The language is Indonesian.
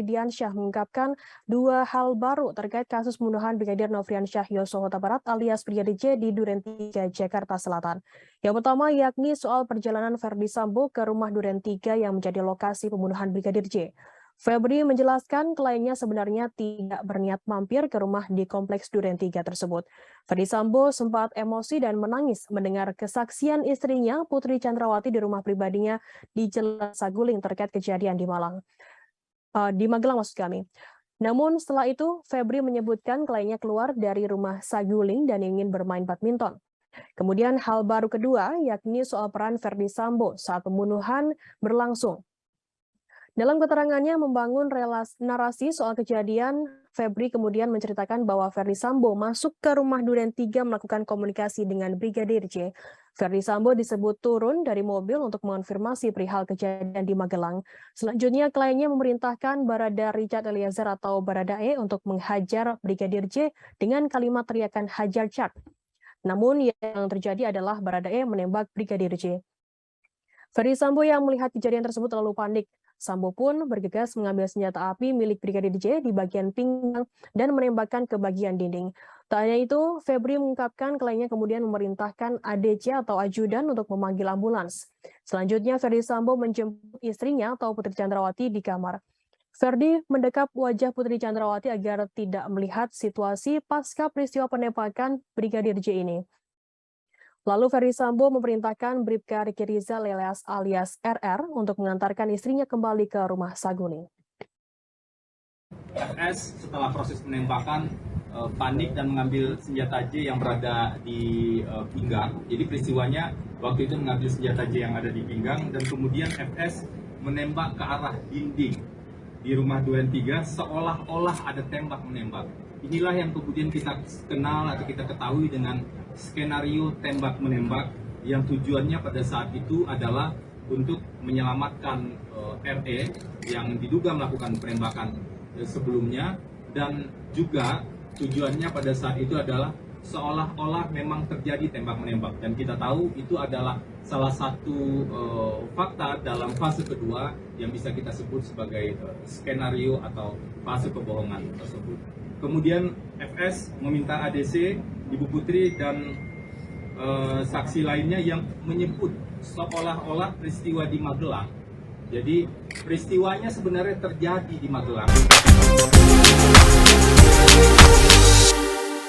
Diansyah mengungkapkan dua hal baru terkait kasus pembunuhan Brigadir Nofriansyah Yosua Huta Barat alias Brigadir J di Duren 3, Jakarta Selatan. Yang pertama yakni soal perjalanan Verdi Sambo ke rumah Duren 3 yang menjadi lokasi pembunuhan Brigadir J. Febri menjelaskan kliennya sebenarnya tidak berniat mampir ke rumah di kompleks Duren 3 tersebut. Verdi Sambo sempat emosi dan menangis mendengar kesaksian istrinya Putri Chandrawati di rumah pribadinya di Jalan Saguling terkait kejadian di Magelang maksud kami. Namun setelah itu, Febri menyebutkan kliennya keluar dari rumah Saguling dan ingin bermain badminton. Kemudian hal baru kedua yakni soal peran Verdi Sambo saat pembunuhan berlangsung. Dalam keterangannya membangun narasi soal kejadian, Febri kemudian menceritakan bahwa Verdi Sambo masuk ke rumah Duren 3 melakukan komunikasi dengan Brigadir J. Verdi Sambo disebut turun dari mobil untuk mengonfirmasi perihal kejadian di Magelang. Selanjutnya, kliennya memerintahkan Barada Richard Eliezer atau Baradae untuk menghajar Brigadir J dengan kalimat teriakan hajar Chad. Namun yang terjadi adalah Baradae menembak Brigadir J. Verdi Sambo yang melihat kejadian tersebut lalu panik. Sambo pun bergegas mengambil senjata api milik Brigadir J di bagian pinggang dan menembakkan ke bagian dinding. Tak hanya itu, Febri mengungkapkan kliennya kemudian memerintahkan ADC atau ajudan untuk memanggil ambulans. Selanjutnya, Verdi Sambo menjemput istrinya atau Putri Chandrawati di kamar. Verdi mendekap wajah Putri Chandrawati agar tidak melihat situasi pasca peristiwa penembakan Brigadir J ini. Lalu Verdi Sambo memerintahkan Bribka Riki Rizal alias RR untuk mengantarkan istrinya kembali ke rumah Saguling. FS setelah proses penembakan panik dan mengambil senjata J yang berada di pinggang. Jadi peristiwanya waktu itu mengambil senjata J yang ada di pinggang dan kemudian FS menembak ke arah dinding di rumah Duren 3 seolah-olah ada tembak menembak. Inilah yang kemudian kita kenal atau kita ketahui dengan skenario tembak menembak yang tujuannya pada saat itu adalah untuk menyelamatkan RE yang diduga melakukan penembakan sebelumnya, dan juga tujuannya pada saat itu adalah seolah-olah memang terjadi tembak menembak, dan kita tahu itu adalah salah satu fakta dalam fase kedua yang bisa kita sebut sebagai skenario atau fase kebohongan tersebut. Kemudian FS meminta ADC, Ibu Putri dan saksi lainnya yang menyebut seolah-olah peristiwa di Magelang. Jadi peristiwanya sebenarnya terjadi di Magelang.